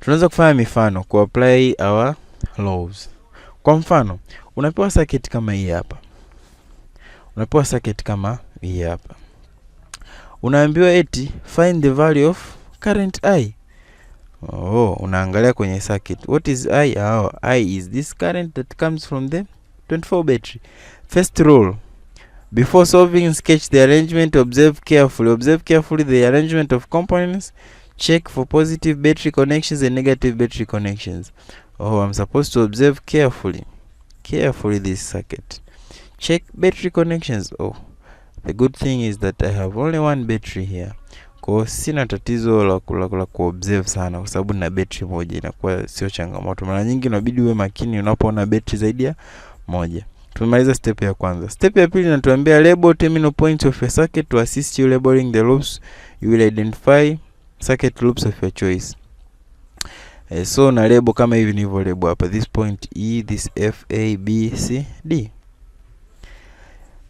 Tunaweza kufanya mifano ku apply our laws. Kwa mfano, unapewa circuit kama hii hapa. Unaambiwa eti find the value of current I. Unaangalia kwenye circuit. What is I? I is this current that comes from the 24 battery. First rule, before solving, sketch the arrangement. Observe carefully the arrangement of components. Check for positive battery connections and negative battery connections. I'm supposed to observe carefully this circuit. Check battery connections. The good thing is that I have only one battery here. Kwa sina tatizo la kuobserve sana kwa sababu na battery moja, inakuwa sio changamoto. Mara nyingi inabidi uwe makini unapoona battery zaidi ya moja. Tumemaliza step ya kwanza. Step ya pili inatuambia label terminal points of your circuit. To assist you labeling the loops, you will identify circuit loops of your choice. So na label kama hivi nilivyo label hapa, this point E, this F, A, B, C, D.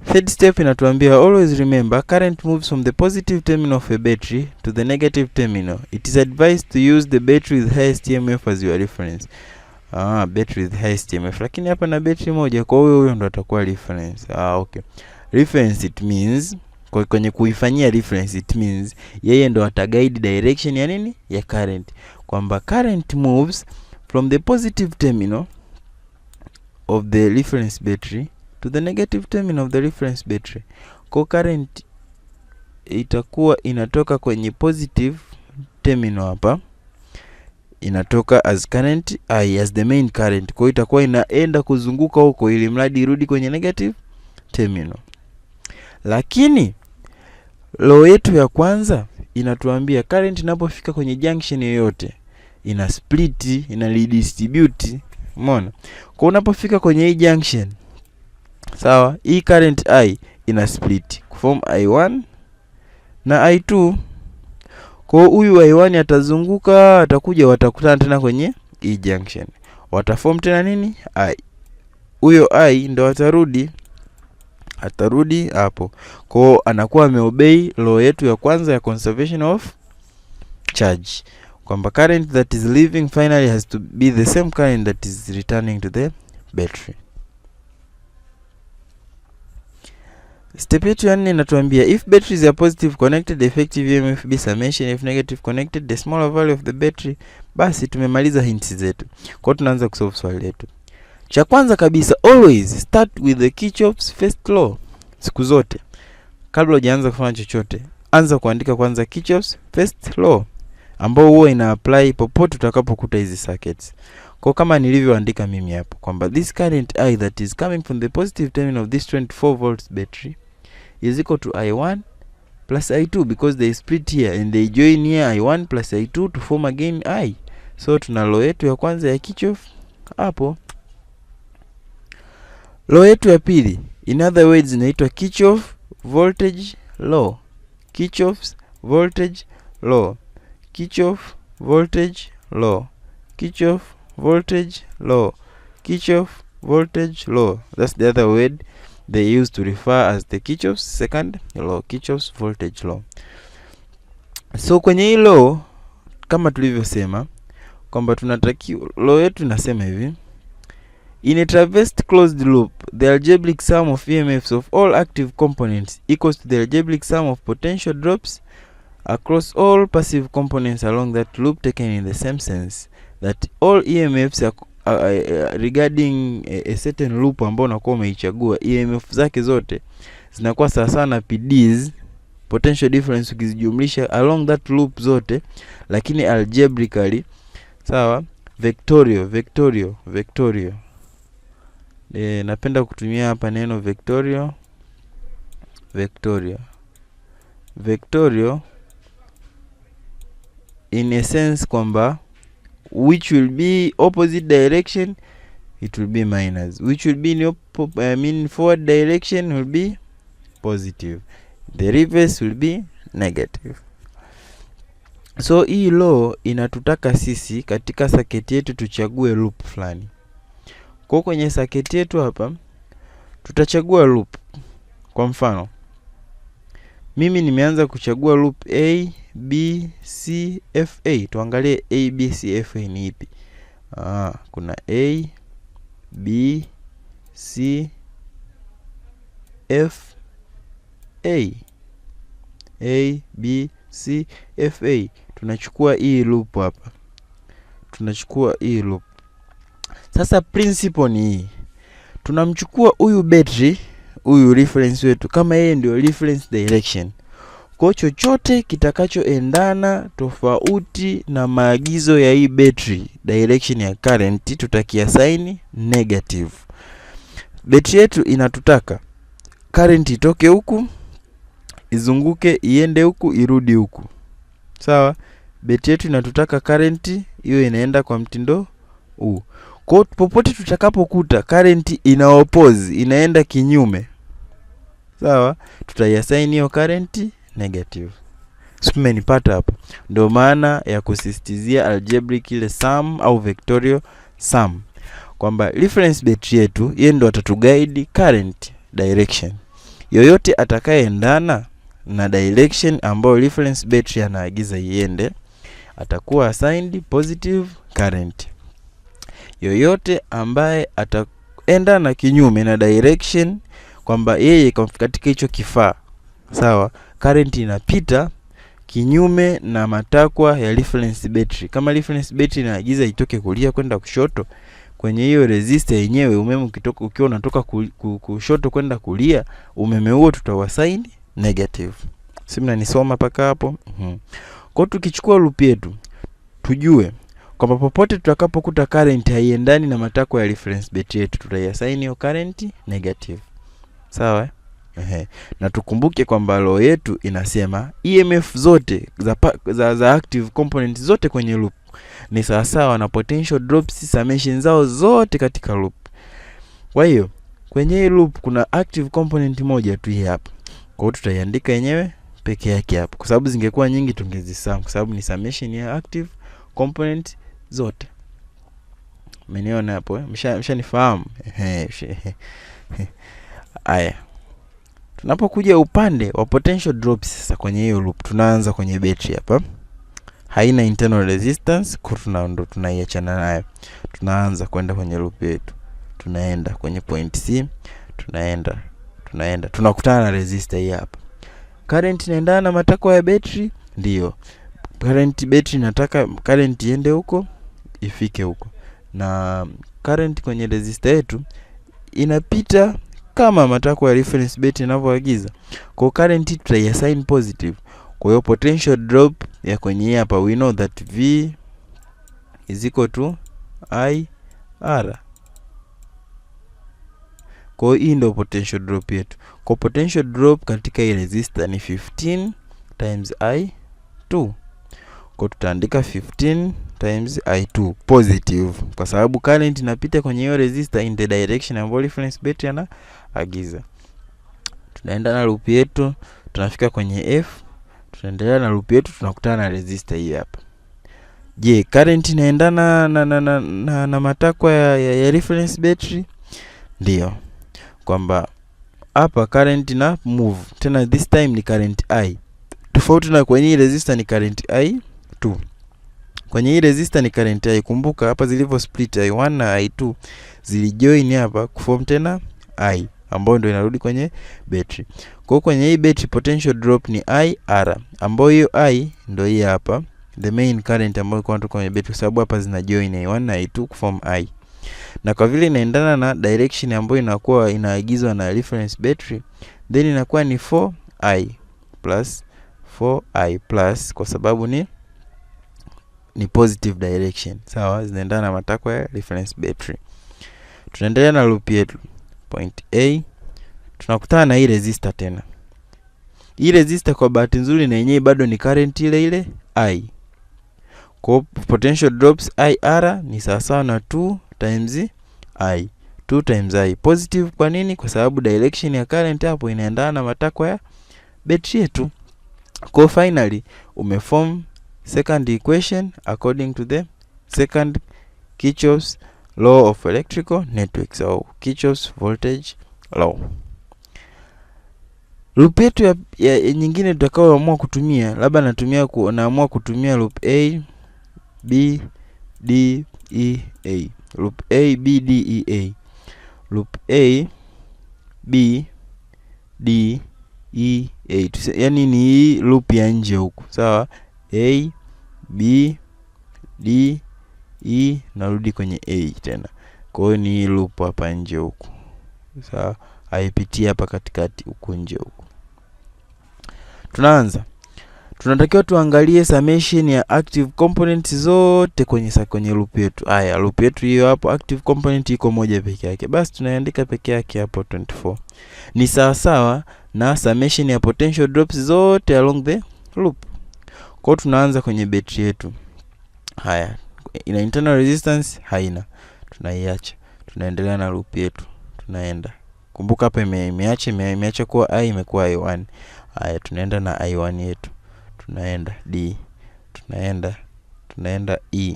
Third step inatuambia always remember current moves from the positive terminal of a battery to the negative terminal. It is advised to use the battery with highest EMF as your reference. Battery with highest EMF, lakini hapa na battery moja, kwa huyo ndo atakuwa reference. Okay. Reference, it means kwenye kuifanyia reference, it means yeye ndo ataguide direction ya nini, ya current, kwamba current moves from the positive terminal of the reference battery to the negative terminal of the reference battery. Kwa current itakuwa inatoka kwenye positive terminal hapa, inatoka as current I, as the main current. Kwa itakuwa inaenda kuzunguka huko ili mradi irudi kwenye negative terminal. Lakini law yetu ya kwanza inatuambia current inapofika kwenye junction yoyote ina split, ina redistribute. Umeona? Kwa unapofika kwenye hii junction, sawa, hii current I ina split kuform I1 na I2. Kwa huyu I1 atazunguka, atakuja, watakutana tena kwenye hii junction, wataform tena nini, I. Huyo I ndo atarudi hapo. Kwa anakuwa ameobey law yetu ya kwanza ya conservation of charge, kwamba current that is leaving finally has to be the same current that is returning to the battery. Step yetu ya 4 inatuambia if batteries are positive connected, the effective EMF be summation. If negative connected, the smaller value of the battery. Basi tumemaliza hints zetu. Kwa tunaanza kusolve swali letu. Cha kwanza kabisa, always start with the Kirchoff's first law. Siku zote kabla hujaanza kufanya chochote, anza kuandika kwanza Kirchoff's first law, ambao huwa ina apply popote utakapokuta hizi circuits. Kwa kama nilivyoandika mimi hapo kwamba this current I that is coming from the positive terminal of this 24 volts battery is equal to I1 plus I2 because they split here and they join here I1 plus I2 to form again I. So tuna law yetu ya kwanza ya Kirchoff hapo. Law yetu ya pili, in other words, inaitwa Kirchoff voltage law. Kirchoff's voltage law. Kirchoff voltage law. Kirchoff voltage law. Kirchoff voltage law. That's the other word they use to refer as the Kirchoff's second law, Kirchoff's voltage law. So kwenye hii law kama tulivyosema kwamba tunatakiwa, law yetu inasema hivi: in a traversed closed loop, the algebraic sum of EMFs of all active components equals to the algebraic sum of potential drops across all passive components along that loop, taken in the same sense that all EMFs are regarding a certain loop ambao unakuwa umeichagua, EMF zake zote zinakuwa sawa sawa na PDs, potential difference, ukizijumlisha along that loop zote, lakini algebraically sawa, vectorial. Napenda kutumia hapa neno vectorial in a sense kwamba which will be opposite direction, it will be minus, which will be in forward direction will be positive, the reverse will be negative. So hii law inatutaka sisi katika circuit yetu tuchague loop fulani. Kwa kwenye circuit yetu hapa tutachagua loop. Kwa mfano mimi nimeanza kuchagua loop A, B, C, F, A. Tuangalie A, B, C, F, A ni ipi. Kuna A, B, C, F, A. A, B, C, F, A. Tunachukua hii loop hapa. Sasa principle ni hii. Tunamchukua huyu battery, huyu reference wetu, kama yeye ndio reference direction. Kwa chochote kitakachoendana tofauti na maagizo ya hii battery direction ya current tutakiassign negative. Battery yetu inatutaka current itoke huku, izunguke, iende huku, irudi huku. Sawa? Battery yetu inatutaka current hiyo inaenda kwa mtindo huu. Kwa popote tutakapokuta current ina oppose, inaenda kinyume, sawa, tutaiassign hiyo current negative. Umenipata hapo? Ndio maana ya kusisitizia algebraic ile sum au vectorial sum, kwamba reference battery yetu yeye ndo atatuguide current direction. Yoyote atakayeendana na direction ambayo reference battery anaagiza iende atakuwa assigned positive current. Yoyote ambaye ataenda na kinyume na direction, kwamba yeye katika hicho kifaa, sawa, current inapita kinyume na matakwa ya reference battery. Kama reference battery inaagiza itoke kulia kwenda kushoto, kwenye hiyo resistor yenyewe umeme ukitoka, ukiwa unatoka kushoto kwenda kulia, umeme huo tutawassign negative. Si mnanisoma paka hapo? Kwa tukichukua loop yetu, tujue kwamba popote tutakapokuta current haiendani na matakwa ya reference battery yetu, tutaiassign hiyo current negative. Sawa? Na tukumbuke kwamba law yetu inasema EMF zote za active component zote kwenye loop ni sawasawa na potential drops summation zao zote katika loop. Kwa hiyo kwenye hii loop kuna active component moja tu hii hapa. Kwa hiyo tutaiandika yenyewe peke yake hapo, kwa sababu zingekuwa nyingi tungezisum, kwa sababu ni summation ya active component zote. Mmeniona hapo? Mshanifahamu? Aya. Tunapokuja upande wa potential drops sasa kwenye hiyo loop, tunaanza kwenye battery hapa. Haina internal resistance, kwa ndo tunaiachana nayo. Tunaanza kwenda kwenye loop yetu. Tunaenda kwenye point C, tunaenda. Tunakutana na resistor hii hapa. Current inaendana na matakwa ya battery? Ndio. Battery nataka current iende huko, ifike huko. Na current kwenye resistor yetu inapita kama matakwa ya reference battery yanavyoagiza. Kwa current tutaiassign positive. Kwa hiyo potential drop ya kwenye hapa, we know that V is equal to IR. Kwa hiyo hii ndio potential drop yetu. Kwa potential drop katika hii resistor ni 15 times I2. Kwa tutaandika 15 times I2 positive, kwa sababu current inapita kwenye hiyo resistor in the direction ambayo reference battery anaagiza. Tunaenda na loop yetu, tunafika kwenye F, tunaendelea na loop yetu, tunakutana na resistor hii hapa. Je, current inaendana na matakwa ya reference battery? Ndio. Kwamba hapa current na move, tena this time ni current I. Tofauti na kwenye hii resistor ni current I2. Kwenye hii resistor ni current I. Kumbuka hapa zilivyo split I1 na I2 zilijoin hapa kuform tena I, ambayo ndio inarudi kwenye battery. Kwa kwenye hii battery potential drop ni IR, ambayo hiyo I ndio hii hapa, the main current ambayo iko kutoka kwenye battery, sababu hapa zina join I1 na I2 kuform I. Na kwa vile inaendana na direction ambayo inakuwa inaagizwa na reference battery, then inakuwa ni 4I plus 4I plus, kwa sababu ni positive direction. Sawa, zinaendana na matakwa ya reference battery. Tunaendelea na loop yetu. Point A, tunakutana na hii resistor tena. Hii resistor kwa bahati nzuri na yenyewe bado ni current ile ile I. Kwa potential drops IR ni sawa na 2 times I. 2 times I positive. Kwa nini? Kwa sababu direction ya current hapo inaendana na matakwa ya battery yetu. Kwa finally umeform second equation according to the second Kirchoff's law of electrical networks, au Kirchoff's voltage law. Loop yetu ya nyingine tutakayoamua kutumia, labda naamua kutumia loop A B D E A. Loop A B D E A. Loop A B D E A. Yaani ni hii loop ya nje huku. Sawa? A B D E, narudi kwenye A tena. Kwa hiyo ni hii loop hapa nje huku. Sawa? Haipitii hapa katikati huku nje huku. Tunaanza. Tunatakiwa tuangalie summation ya active components zote kwenye loop yetu. Haya, loop yetu hiyo hapo active component iko moja peke yake. Basi tunaandika peke yake hapo 24. Ni sawa sawa na summation ya potential drops zote along the loop. Kwa hiyo tunaanza kwenye battery yetu. Haya, ina internal resistance? Haina. Tunaiacha. Tunaendelea na loop yetu. Tunaenda. Kumbuka hapa imeacha kuwa I, imekuwa I1. Haya, tunaenda na I1 yetu. Tunaenda D. Tunaenda E.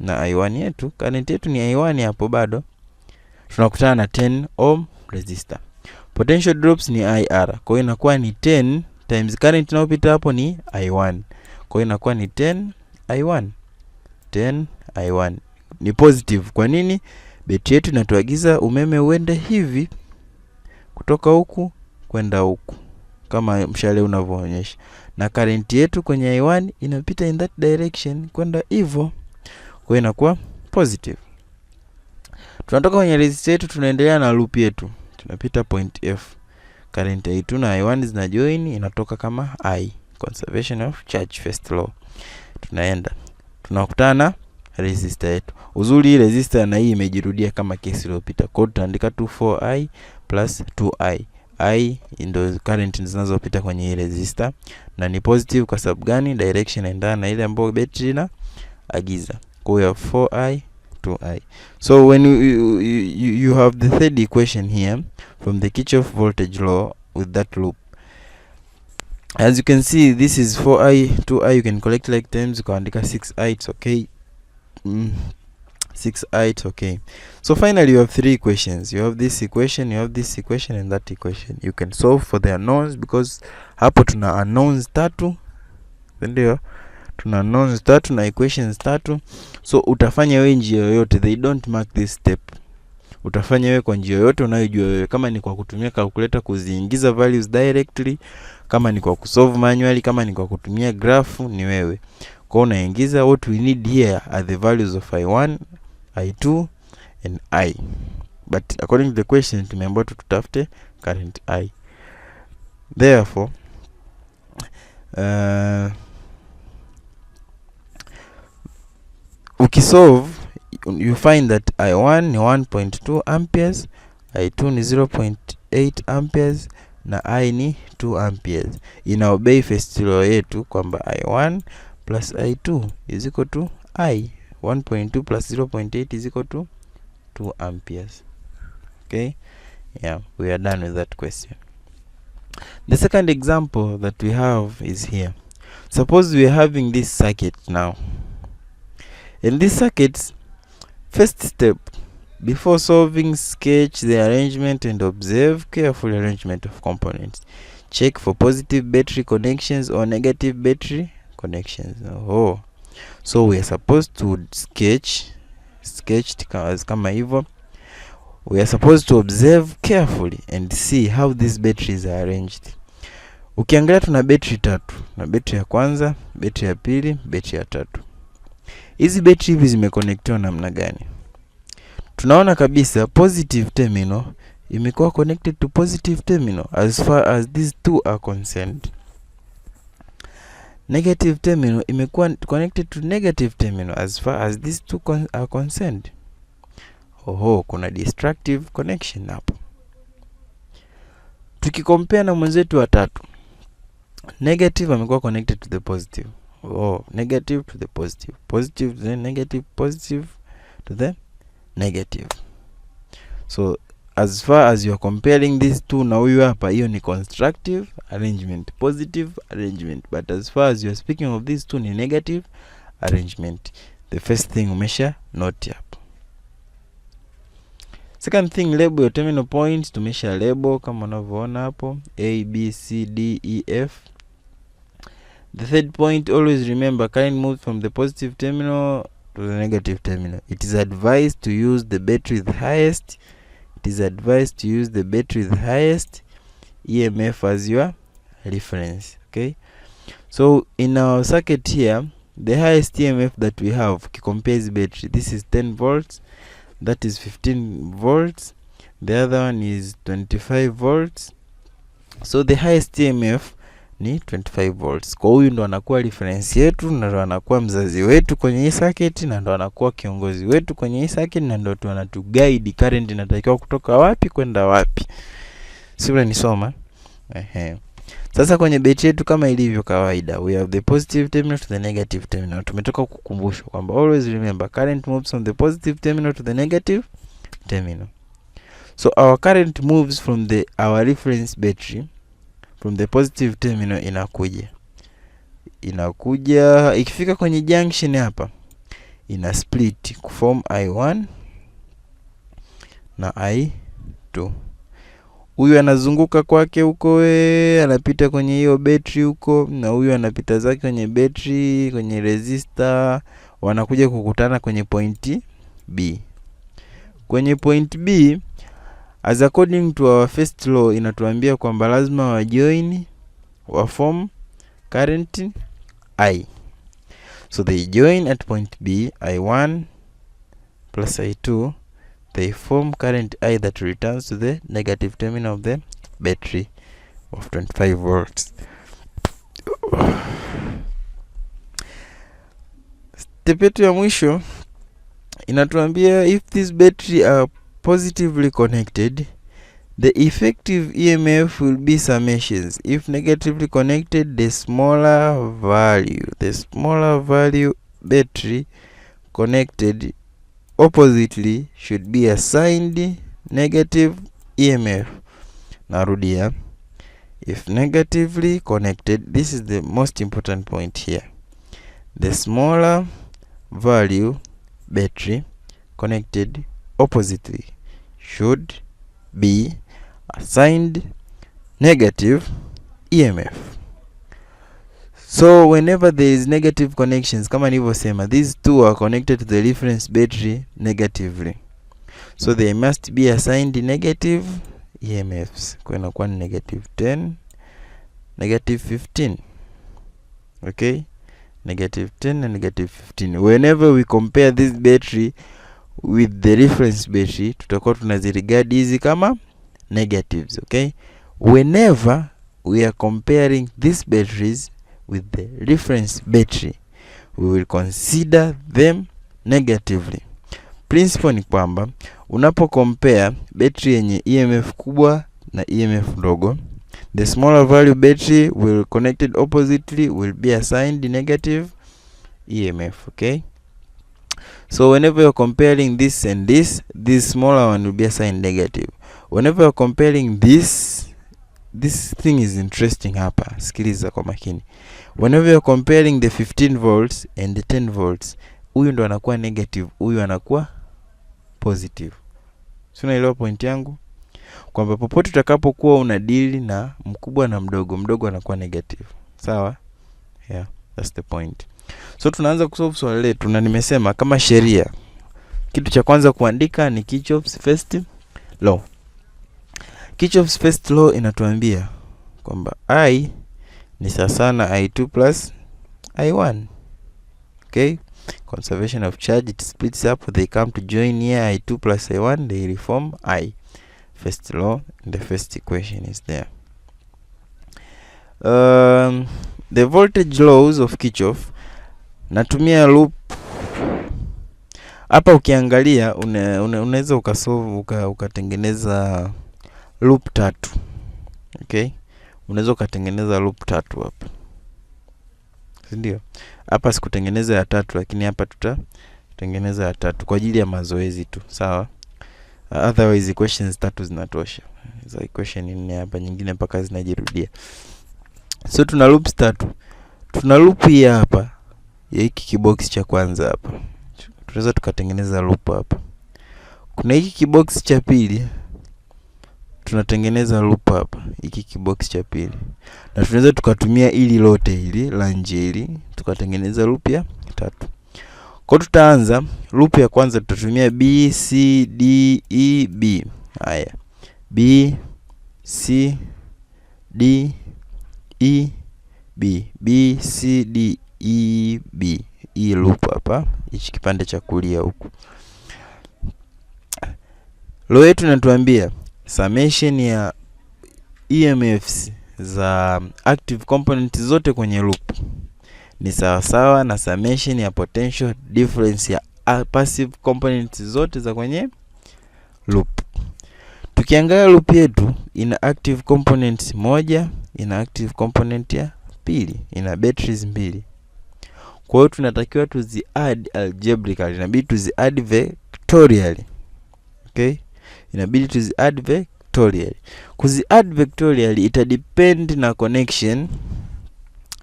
Na I1 yetu, current yetu ni I1 hapo bado. Tunakutana na 10 ohm resistor. Potential drops ni IR. Kwa hiyo inakuwa ni 10 times current inayopita hapo ni I1. Kwa hiyo inakuwa ni 10 I1. 10 I1. Ni positive. Kwa nini? Betri yetu inatuagiza umeme uende hivi kutoka huku kwenda huku, kama mshale unavyoonyesha. Na current yetu kwenye I1 inapita in that direction kwenda hivyo. Kwa hiyo inakuwa positive. Tunatoka kwenye resistor yetu, tunaendelea na loop yetu. Tunapita point F. Current I2 na I1 zina join, inatoka kama I. Conservation of charge, first law. Tunaenda. Tunakutana resistor yetu. Uzuri hii resistor na hii imejirudia kama kesi iliyopita. Kwa hiyo tutaandika 24I plus 2I. I ndio current zinazopita kwenye hii resistor na ni positive kwa sababu gani? Direction inaendana na ile ambayo battery ina agiza. Kwa hiyo 4I 2I. So when you have the third equation here from the Kirchoff voltage law with that loop, as you can see, this is 4I 2I. You can collect like terms, ukaandika 6I, it's okay. 6I, it's okay. So finally you have three equations. You have this equation, you have this equation, and that equation. You can solve for the unknowns because hapo tuna unknowns tatu. Ndio, tuna unknowns tatu na equations tatu. So utafanya wewe njia yoyote, they don't mark this step. Utafanya wewe kwa njia yoyote unayojua wewe, kama ni kwa kutumia calculator kuziingiza values directly, kama ni kwa kusolve manually, kama ni kwa kutumia graph, ni wewe. Kwa unaingiza, what we need here are the values of I1, I2 and I. But according to the question tumeambiwa tutafute current I. Therefore ukisolve you find that I1 ni 1.2 amperes, I2 ni 0.8 amperes na I ni 2 amperes. Ina obey first law yetu kwamba I1 plus I2 is equal to I. 1.2 plus 0.8 is equal to 2 amperes. Okay? Yeah, we are done with that question. The second example that we have is here. Suppose we are having this circuit now. In this circuit, first step, before solving, sketch the arrangement and observe careful arrangement of components. Check for positive battery connections or negative battery connections. Oh, so we are supposed to sketch kama hivyo. We are supposed to observe carefully and see how these batteries are arranged. Ukiangalia tuna battery tatu, na battery ya kwanza, battery ya pili, battery ya tatu. Hizi battery hizi zimeconnectiwa namna gani? Tunaona kabisa positive terminal imekuwa connected to positive terminal as far as these two are concerned. Negative terminal imekuwa connected to negative terminal as far as these two are concerned. Oho, kuna destructive connection hapo. Tukikompare na mwenzetu wa tatu, negative amekuwa connected to the positive. Oh, negative to the positive, positive to the negative, positive to the negative. So as far as you are comparing these two na huyu hapa, hiyo ni constructive arrangement, positive arrangement. But as far as you are speaking of these two, ni negative arrangement. The first thing umesha note hapo. Second thing, label your terminal points. Tumesha label kama unavyoona hapo A, B, C, D, E, F. The third point, always remember current moves from the positive terminal to the negative terminal. It is advised to use the battery with highest. It is advised to use the battery with highest EMF as your reference. Okay, so in our circuit here, the highest EMF that we have compares battery. This is 10 volts, that is 15 volts, the other one is 25 volts. So the highest EMF ni 25 volts. Kwa huyu ndo anakuwa reference yetu, na ndo anakuwa mzazi wetu kwenye hii circuit, na ndo anakuwa kiongozi wetu kwenye hii circuit, na ndo anatu guide current inatakiwa kutoka wapi kwenda wapi. Sio nisoma? Sasa kwenye betri yetu kama ilivyo kawaida, we have the positive terminal to the negative terminal. Tumetoka kukumbushwa kwamba always remember current moves from the positive terminal to the negative terminal. So our current moves from our reference battery from the positive terminal inakuja ikifika kwenye junction hapa ina split kuform I1 na I2. Huyu anazunguka kwake huko, anapita kwenye hiyo battery huko, na huyu anapita zake kwenye battery, kwenye resistor, wanakuja kukutana kwenye point B. Kwenye point B, as according to our first law, inatuambia kwamba lazima wa join wa form current I. So they join at point B, I1 plus I2. They form current I that returns to the negative terminal of the battery of 25 volts. Step yetu ya mwisho inatuambia if this battery are positively connected, the effective EMF will be summations. If negatively connected, the smaller value battery connected oppositely should be assigned negative EMF. Narudia, if negatively connected, this is the most important point here, the smaller value battery connected oppositely should be assigned negative EMF. So whenever there is negative connections, kama nilivyosema, these two are connected to the reference battery negatively, so they must be assigned negative EMFs. Kwa inakuwa ni negative 10, negative 15. Okay, negative 10 and negative 15. Whenever we compare this battery with the reference battery, tutakuwa tunazirigard hizi kama negatives. Okay, whenever we are comparing these batteries with the reference battery, we will consider them negatively. Principle ni kwamba unapo compare battery yenye EMF kubwa na EMF ndogo, the smaller value battery will connected oppositely will be assigned negative EMF. Okay, so whenever you're comparing this and this smaller one will be assigned negative. Whenever you're comparing this thing is interesting hapa, sikiliza kwa makini. Whenever you're comparing the 15 volts and the 10 volts, huyu ndo anakuwa negative, huyu anakuwa positive. Si unaelewa point yangu? Kwamba popote utakapokuwa una deal na mkubwa na mdogo anakuwa negative. Sawa? Yeah, that's the point. So tunaanza kusolve swali letu, na nimesema kama sheria, kitu cha kwanza kuandika ni Kirchoff's first law. Kirchoff's first law inatuambia kwamba I ni sawa na I2 plus I1. Okay, conservation of charge, it splits up, they come to join here, I2 plus I1, they reform I. First law, the first equation is there. The voltage laws of Kirchoff, natumia loop hapa. Ukiangalia unaweza ukasolve ukatengeneza loop tatu. Okay, unaweza ukatengeneza loop tatu hapa, si ndio? Hapa sikutengeneza ya tatu, lakini hapa tutatengeneza ya tatu kwa ajili ya mazoezi tu, sawa? Otherwise equations tatu zinatosha. Hizo equation nne hapa, nyingine mpaka zinajirudia. So tuna loops tatu. Tuna loop hii hapa ya hiki kibox cha kwanza hapa, tunaweza tukatengeneza loop hapa. kuna hiki kibox cha pili, tunatengeneza loop hapa, hiki kibox cha pili, na tunaweza tukatumia ili lote hili la nje hili tukatengeneza loop ya 3. Kwa tutaanza loop ya kwanza, tutatumia B C D E B. Haya, B C D E B, B C D E B, hii loop hapa, hichi kipande cha kulia huku. Law yetu inatuambia summation ya EMFs za active component zote kwenye loop ni sawasawa na summation ya potential difference ya passive components zote za kwenye loop. Tukiangalia loop yetu ina active component moja, ina active component ya pili, ina batteries mbili. Kwa hiyo tunatakiwa tuzi add algebraically, inabidi tuzi add vectorially. Okay? Inabidi tuzi add vectorially. Kuzi add vectorially ita depend na connection.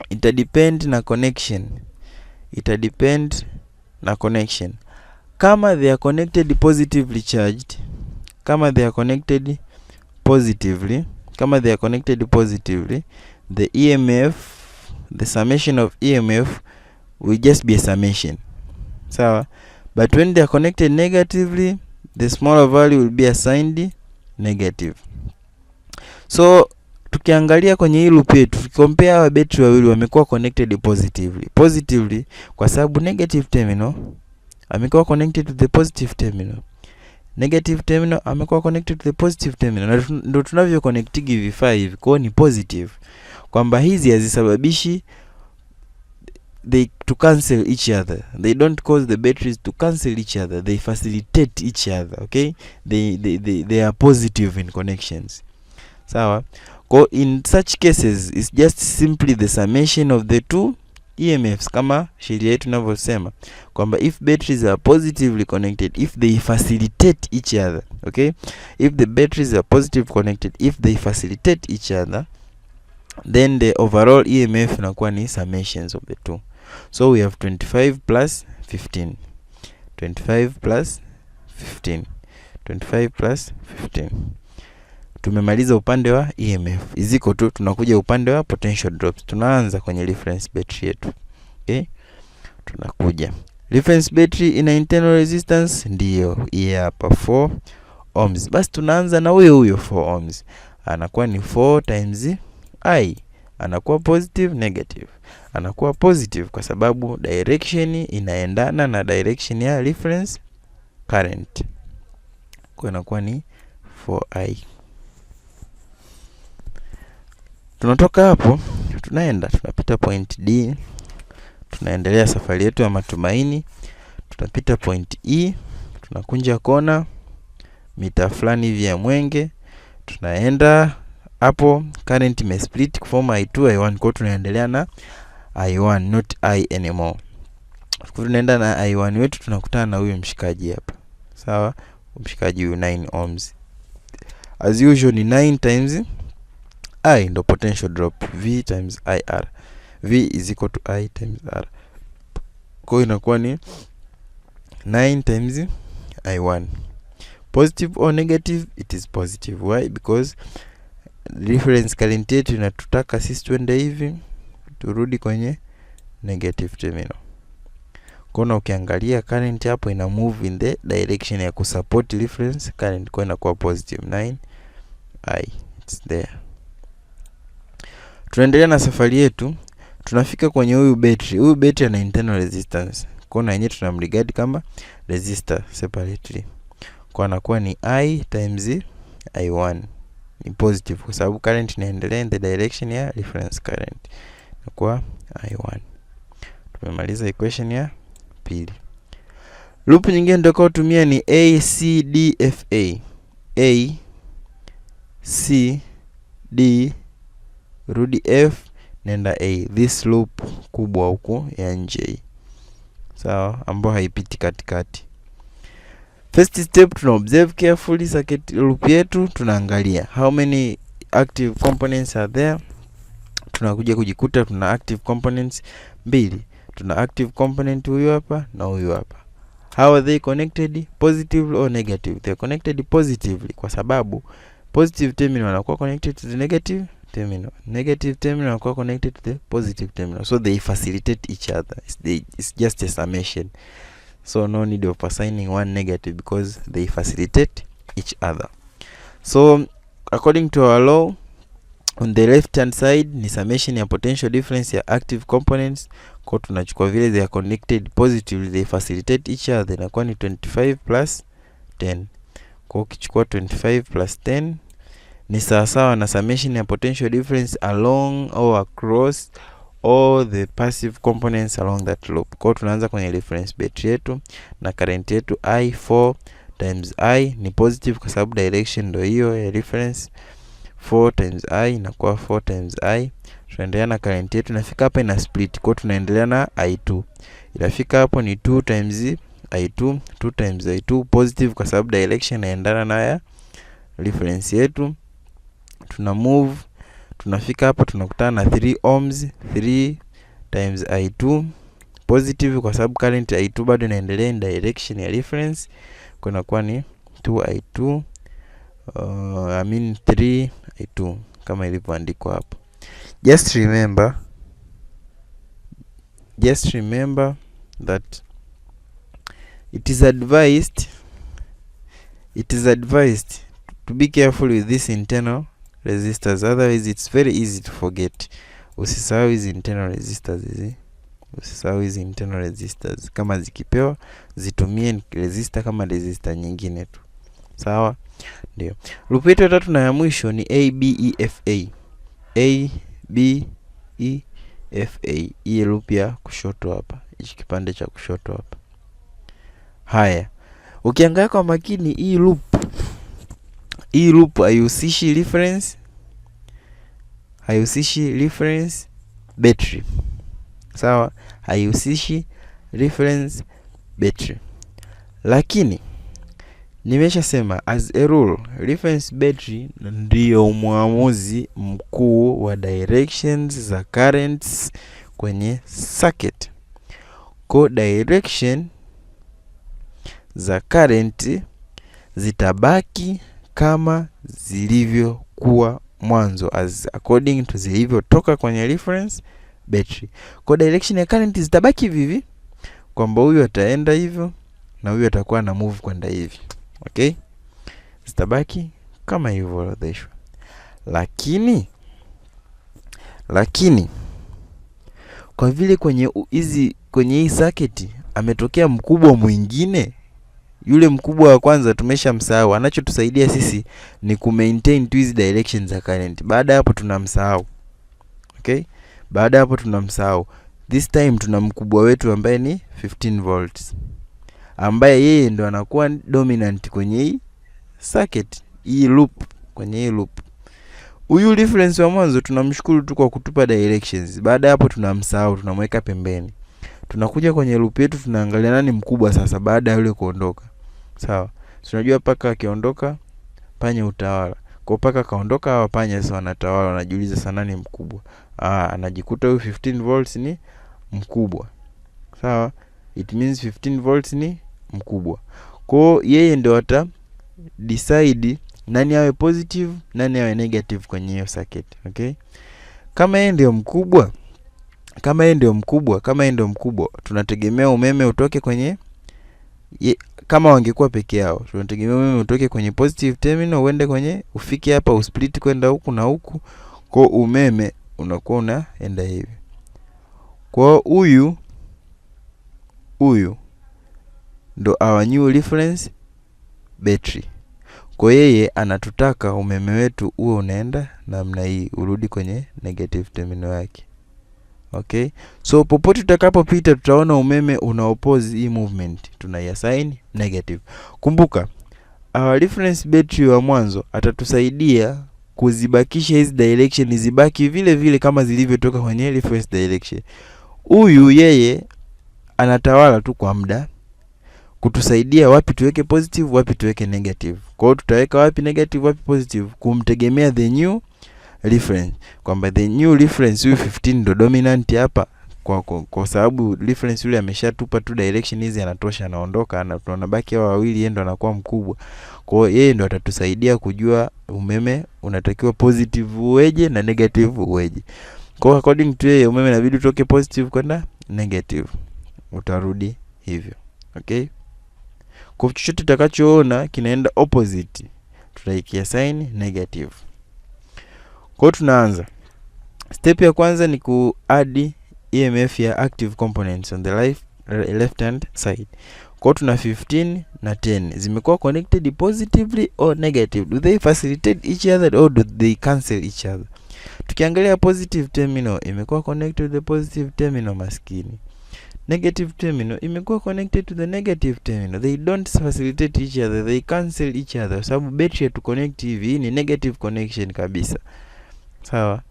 Ita depend na connection. Kama they are connected positively charged, the EMF, the summation of EMF will just be a summation. Sawa? But when they are connected negatively, the smaller value will be assigned negative. So tukiangalia kwenye hii loop yetu, compare our battery wawili wamekuwa connected positively kwa sababu negative terminal amekuwa connected to the positive terminal, negative terminal amekuwa connected to the positive terminal, na ndio tunavyo connecting vifaa hivi kwa ni positive, kwamba hizi hazisababishi they to cancel each other. They don't cause the batteries to cancel each other, they facilitate each other. Okay, they are positive in connections. Sawa? In such cases it's just simply the summation of the two EMFs, kama sheria yetu inavyosema kwamba if batteries are positively connected, if they facilitate each other. Okay, if the batteries are positive connected, if they facilitate each other, then the overall EMF inakuwa ni summations of the two. So we have 25 plus 15, 25 plus 15, 25 plus 15. Tumemaliza upande wa EMF. Iziko tu tunakuja upande wa potential drops. Tunaanza kwenye reference battery yetu. Okay? Tunakuja. Reference battery ina internal resistance, ndio hii hapa 4 ohms. Basi tunaanza na huyo 4 ohms. Anakuwa ni 4 times I. Anakuwa positive, negative. Anakuwa positive kwa sababu direction inaendana na direction ya reference current. Kwa inakuwa ni 4I. Tunatoka hapo, tunapita point D, tunaendelea safari yetu ya matumaini, tunapita point E, tunakunja kona, mita fulani hivi ya Mwenge, tunaenda hapo current imesplit kuform I2 I1, kwa tunaendelea na I1 not I anymore. Kwa tunaenda na I1 wetu, tunakutana na huyo mshikaji hapa. Sawa? Mshikaji huyu 9 ohms. As usual ni 9 times I ndo potential drop, V times IR. V is equal to I times R. Kwa hiyo inakuwa ni 9 times I1. Positive or negative? It is positive. Why? Because reference current yetu inatutaka sisi tuende hivi, turudi kwenye negative terminal. Kwa ukiangalia current hapo ina move in the direction ya kusupport reference current, kwa inakuwa positive 9 I. It's there. Tunaendelea na safari yetu, tunafika kwenye huyu battery. Huyu battery ana internal resistance. Kwa na yenyewe tunamregard kama resistor separately. Kwa anakuwa ni I times I1. Ni positive kwa sababu current inaendelea in the direction ya reference current. Inakuwa I1. Tumemaliza equation ya pili. Loop nyingine ndio tumia ni A C D F A. A C D rudi F nenda A. This loop kubwa huko ya nje. Sawa, ambayo haipiti katikati. First step, tuna observe carefully circuit loop yetu, tunaangalia how many active components are there. Tunakuja kujikuta tuna active components mbili. Tuna active component huyu hapa na huyu hapa. How are they connected? Positively or negative? They are connected positively kwa sababu positive terminal wanakuwa connected to the negative terminal. Negative terminal wanakuwa connected to the positive terminal. So they facilitate each other. It's just a summation. So no need of assigning one negative because they facilitate each other. So according to our law, on the left hand side ni summation ya potential difference ya active components. Kwa tunachukua vile they are connected positively, they facilitate each other, inakuwa ni 25 plus 10. Kwa ukichukua 25 plus 10 ni sawasawa na summation ya potential difference along or across all the passive components along that loop. Kwa tunaanza kwenye reference battery yetu na current yetu I4 times I ni positive kwa sababu direction ndio hiyo ya reference. 4 times I inakuwa 4 times I. Tunaendelea na current yetu, inafika hapa ina split. Kwa tunaendelea na I2. Inafika hapo ni 2 times I2, 2 times I2 positive kwa sababu direction inaendana na ya reference yetu. Tuna move, tunafika hapo tunakutana na 3 ohms, 3 times I2 positive kwa sababu current I2 bado inaendelea in direction ya reference. Kwa inakuwa ni 2I2 3I2 kama ilivyoandikwa hapo. Just remember that it is advised to be careful with this internal resistors, otherwise it's very easy to forget. Usisahau hizi internal resistors hizi. Usisahau hizi internal resistors. Kama zikipewa zitumie resistor kama resistor nyingine tu. Sawa? Ndio. Loop yetu ya tatu na ya mwisho ni ABEFA. ABEFA. Hii loop ya kushoto hapa. Hichi kipande cha kushoto hapa. Haya. Ukiangalia kwa makini hii loop haihusishi reference battery. Sawa? Haihusishi reference battery. Lakini nimeshasema as a rule reference battery ndio muamuzi mkuu wa directions za currents kwenye circuit. Kwa direction za current zitabaki kama zilivyokuwa mwanzo as according to zilivyotoka kwenye reference battery. Kwa direction ya current zitabaki vivi kwamba huyu ataenda hivyo na huyu atakuwa na move kwenda hivi. Okay? Zitabaki kama hivyo orodheshwa. Lakini kwa vile kwenye hii circuit ametokea mkubwa mwingine, yule mkubwa wa kwanza tumeshamsahau. Anachotusaidia sisi ni kumaintain tu hizi directions za current. Baada hapo tunamsahau. Okay? Baada hapo tunamsahau. This time tuna mkubwa wetu ambaye ni 15 volts. Ambaye yeye ndo anakuwa dominant kwenye hii circuit, hii loop, kwenye hii loop. Huyu reference wa mwanzo tunamshukuru tu kwa kutupa directions. Baada hapo tunamsahau, tunamweka pembeni. Tunakuja kwenye loop yetu tunaangalia nani mkubwa sasa baada ya yule kuondoka. Sawa? Tunajua paka akiondoka panya utawala. Kwa paka kaondoka hawa panya sasa wanatawala, wanajiuliza sana nani mkubwa. Anajikuta huyu 15 volts ni mkubwa. Sawa? It means 15 volts ni mkubwa. Kwa yeye ndio ata decide nani awe positive, nani awe negative kwenye hiyo circuit. Okay? Kama yeye ndio mkubwa, tunategemea umeme utoke kwenye kama wangekuwa peke yao. Tunategemea umeme utoke kwenye positive terminal uende kwenye ufike hapa usplit kwenda huku na huku. Kwa umeme unakuwa unaenda hivi. Kwa huyu ndo our new reference battery. Kwa yeye anatutaka umeme wetu uwe unaenda namna hii, urudi kwenye negative terminal yake. Okay? So popote tutakapopita tutaona umeme una oppose hii movement, tunaiassign negative. Kumbuka, our reference battery wa mwanzo atatusaidia kuzibakisha hizi direction zibaki vile vile kama zilivyotoka kwenye reference direction. Huyu yeye anatawala tu kwa muda kutusaidia wapi tuweke positive, wapi tuweke negative. Kwa hiyo tutaweka wapi negative, wapi positive kumtegemea the new reference. Kwamba the new reference huyu 15 ndo dominant hapa, kwa sababu reference yule ameshatupa tu direction hizi, anatosha, anaondoka, na tunabaki hao wawili, yeye ndo anakuwa mkubwa. Kwa hiyo yeye ndo atatusaidia kujua umeme unatakiwa positive uweje na negative uweje. Kwa hiyo according to yeye umeme inabidi utoke positive kwenda negative, utarudi hivyo. Okay, kwa chochote tutakachoona kinaenda opposite tutaikia sign negative. Kwa hiyo tunaanza step ya kwanza ni ku-add EMF ya active components on the left hand side. Kwa hiyo tuna 15 na 10 zimekuwa connected positively or negative. Do they facilitate each other or do they cancel each other? Tukiangalia positive terminal imekuwa connected to the positive terminal maskini. Negative terminal imekuwa connected to the negative terminal. They don't facilitate each other, they cancel each other. Sababu battery to connect hivi ni negative connection kabisa. Sawa?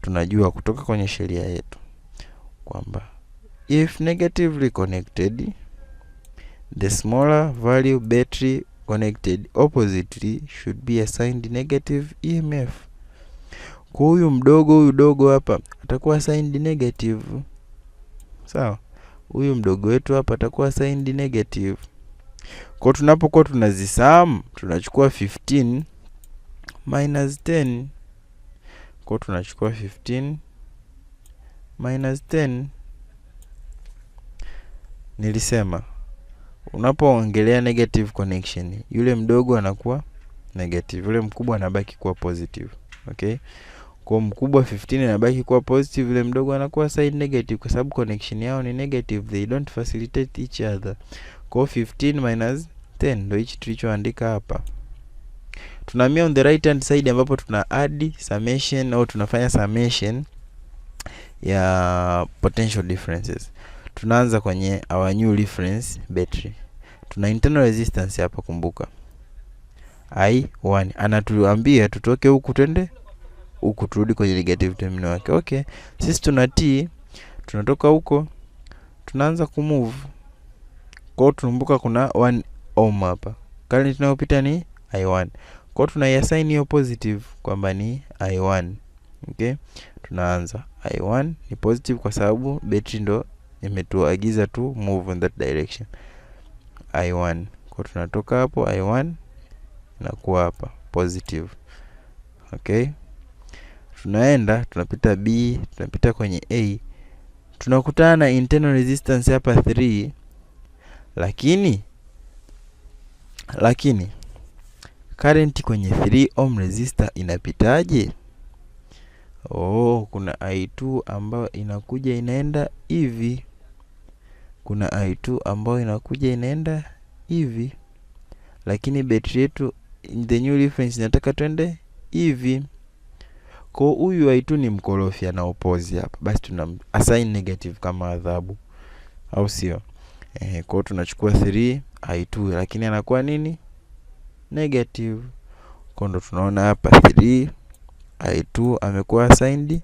Tunajua kutoka kwenye sheria yetu kwamba if negatively connected, the smaller value battery connected oppositely should be assigned negative EMF. Kwa huyu mdogo hapa atakuwa assigned negative. Sawa? Huyu mdogo wetu hapa atakuwa assigned negative. Kwa tunapokuwa tunazisum, tunachukua 15 minus 10. Kwa tunachukua 15 minus 10. Nilisema unapoongelea negative connection, yule mdogo anakuwa negative, yule mkubwa anabaki kuwa positive. Okay? Kwa mkubwa 15 anabaki kuwa positive, yule mdogo anakuwa sign negative kwa sababu connection yao ni negative, they don't facilitate each other. Kwa 15 minus 10 ndio hichi tulichoandika hapa. Tunahamia on the right hand side ambapo tuna add summation au tunafanya summation ya potential differences. Tunaanza kwenye our new reference battery. Tuna internal resistance hapa, kumbuka I1. Anatuambia tutoke huku twende huku, turudi kwenye negative terminal yake. Okay, sisi tuna T, tunatoka huko tunaanza kumove. Kwa hiyo tunakumbuka kuna 1 ohm hapa, current inayopita ni I1. Kwa hiyo tunaiassign hiyo positive kwamba ni I1. Okay, tunaanza I1 ni positive kwa sababu battery ndo imetuagiza tu move in that direction. I1. Kwa tunatoka hapo I1 inakuwa hapa positive. Okay, tunaenda tunapita B, tunapita kwenye A, tunakutana na internal resistance hapa 3, lakini current kwenye 3 ohm resistor inapitaje? Kuna I2 ambayo inakuja inaenda hivi. Kuna I2 ambayo inakuja inaenda hivi. Lakini battery yetu in the new reference inataka twende hivi. Kwa huyu I2 ni mkorofi, ana oppose hapa. Basi tuna assign negative kama adhabu, au sio? Kwa hiyo tunachukua 3 I2 lakini anakuwa nini? Negative. Kwa ndo tunaona hapa 3 I2 amekuwa assigned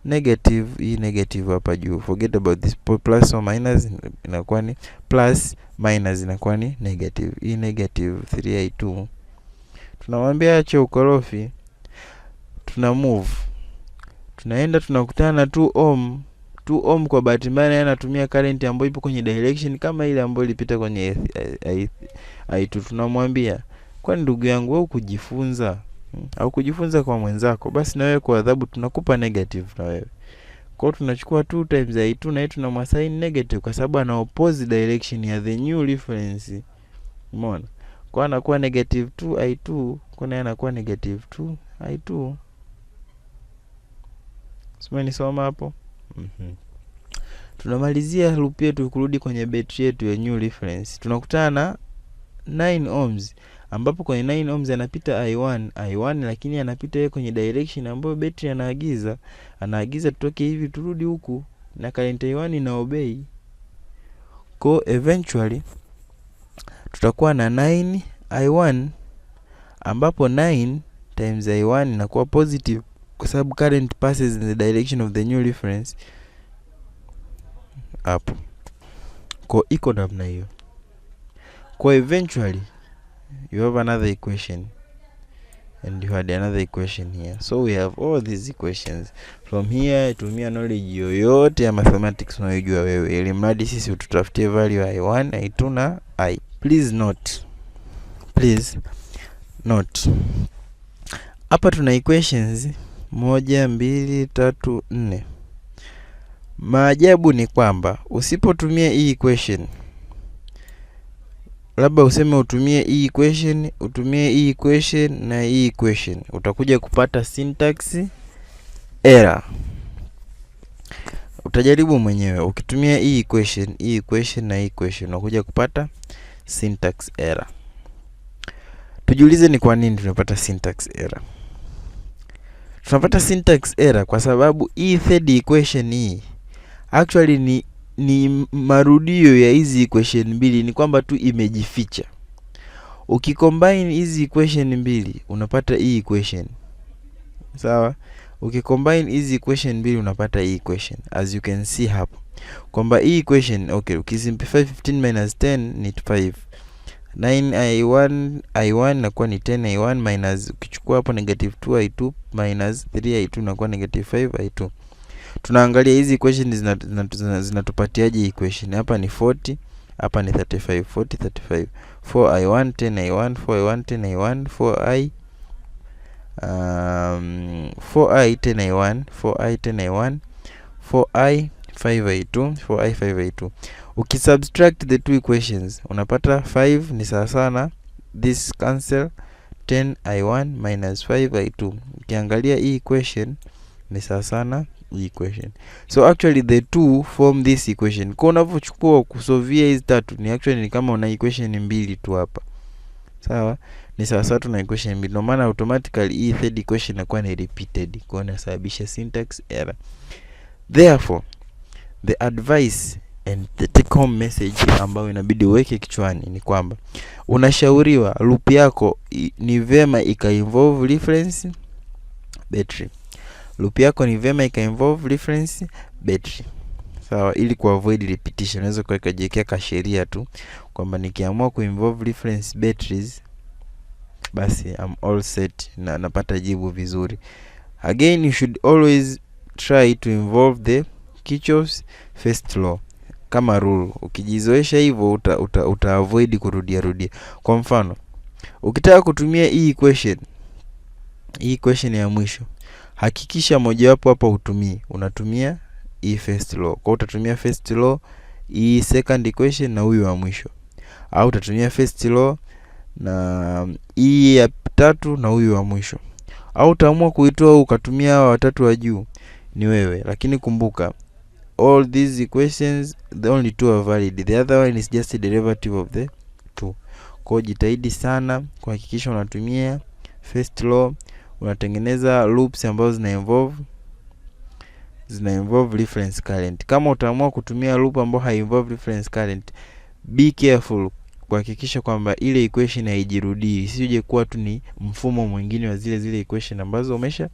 negative. Hii negative hapa juu, forget about this plus or minus, inakuwa ni plus, minus inakuwa ni negative. Hii negative 3I2 tunamwambia ache ukorofi, tuna move, tunaenda tunakutana na 2 ohm. 2 ohm kwa bahati mbaya anatumia current ambayo ipo kwenye direction kama ile ambayo ilipita kwenye I2. Tunamwambia, kwa ndugu yangu wewe kujifunza au kujifunza kwa mwenzako, basi na wewe kwa adhabu tunakupa negative na wewe. Kwa hiyo tunachukua 2 times I2 na yetu tunamassign negative kwa sababu ana oppose direction ya the new reference. Umeona? Kwa anakuwa negative 2I2, kwa naye anakuwa negative 2I2. Soma hapo. Tunamalizia loop yetu kurudi kwenye battery yetu ya new reference. Tunakutana na 9 ohms ambapo kwenye 9 ohms anapita I1 lakini anapita yeye kwenye direction ambayo battery anaagiza tutoke hivi turudi huku, na current I1 ina obey. Kwa eventually tutakuwa na 9 I1 ambapo 9 times I1 inakuwa positive kwa sababu current passes in the direction of the new reference hapo. Kwa iko namna hiyo. Kwa eventually you have another equation. and you had another equation here. So we have all these equations. From here tumia knowledge yoyote ya mathematics unayojua wewe, ili mradi sisi ututafutie value ya i1, i2 na i. Please note hapa tuna equations 1 2 3 4. Maajabu ni kwamba usipotumia hii equation, labda useme utumie hii equation, utumie hii equation na hii equation, utakuja kupata syntax error. Utajaribu mwenyewe ukitumia hii equation na hii equation, unakuja kupata syntax error. Tujiulize ni kwa nini tunapata syntax error. Tunapata syntax error kwa sababu hii third equation hii actually ni marudio ya hizi equation mbili, ni kwamba tu imejificha. Ukicombine hizi equation mbili unapata hii equation. Sawa? Ukicombine hizi equation mbili unapata hii equation, as you can see hapo. Kwamba hii equation, okay, ukisimplify 15 minus 10 ni 5. 9i1 inakuwa ni 10i1 minus, ukichukua hapo negative 2i2 minus 3i2 inakuwa negative 5i2. Tunaangalia hizi equation zinatupatiaje equation. Hapa ni 40, hapa ni 35. 40 35. 4i1 10i1, 4i1 10i1, 4i 10i1, 4i 10i1, 4i 5i2, 4i 5i2. Ukisubtract the two equations unapata 5 ni sawa sana this cancel 10i1 minus 5i2. Ukiangalia hii equation ni sawa sana hii equation. So actually the two form this equation. Kwa unavyochukua kusolvia hizi tatu ni actually ni kama una equation mbili tu hapa. Sawa? Ni sawa sawa na equation mbili. Ndio maana automatically hii third equation inakuwa ni repeated, kwa inasababisha syntax error. Therefore, the advice and the take home message ambayo inabidi uweke kichwani ni kwamba unashauriwa loop yako ni vema ika-involve reference battery. Loop yako ni vema ika-involve reference battery. Sawa, ili kuavoid repetition. Unaweza kuweka kasheria tu kwamba nikiamua kuinvolve reference batteries basi I'm all set na napata jibu vizuri. Again, you should always try to involve the Kirchoff's first law kama rule. Ukijizoesha hivyo uta avoid kurudia. Kwa mfano, ukitaka kutumia hii equation ya mwisho, hakikisha mojawapo hapa utumii. Unatumia hii first law. Kwa utatumia first law, hii second equation na huyu wa mwisho. Au utatumia first law na hii ya tatu na huyu wa mwisho. Au utaamua kuitoa ukatumia hawa watatu wa juu, ni wewe. Lakini kumbuka, all these equations, the only two are valid. The other one is just a derivative of the two. Kwa jitahidi sana kuhakikisha unatumia first law, unatengeneza loops ambazo zina involve reference current. Kama utaamua kutumia loop ambayo hai-involve reference current, be careful kuhakikisha kwamba ile equation haijirudii, isije kuwa tu ni mfumo mwingine wa zile equation ambazo umesha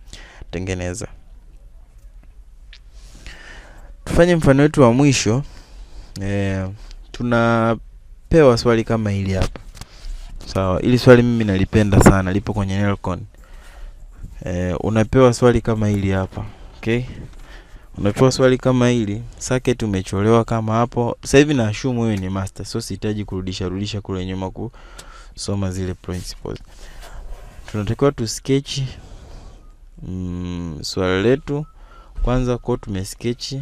tengeneza. Tufanye mfano wetu wa mwisho. Tunapewa swali kama hili hapa. Sawa, ili swali mimi nalipenda sana, lipo kwenye Nelcon. Unapewa swali kama hili hapa. Okay? Unapewa swali kama hili, circuit umecholewa kama hapo. Sasa hivi na assume wewe ni master, so sihitaji kurudisha kule nyuma kusoma zile principles. Tunatakiwa tu sketch swali letu kwanza. Kwa tumesketch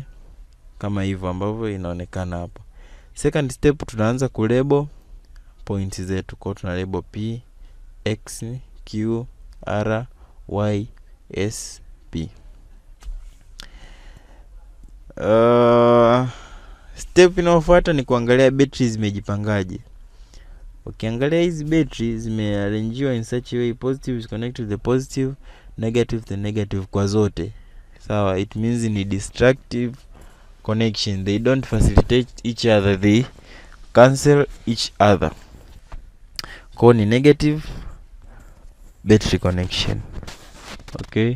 kama hivyo ambavyo inaonekana hapo. Second step, tunaanza kulabel points zetu. Kwa tuna label P, X, Q, R, Y, S, P. Step inayofuata ni kuangalia batteries zimejipangaje. Ukiangalia hizi batteries zimearrangiwa in such a way, positive is connected to the positive, negative to the negative kwa zote. Sawa, it means ni destructive connection. They don't facilitate each other, they cancel each other. Kwa ni negative battery connection. Okay?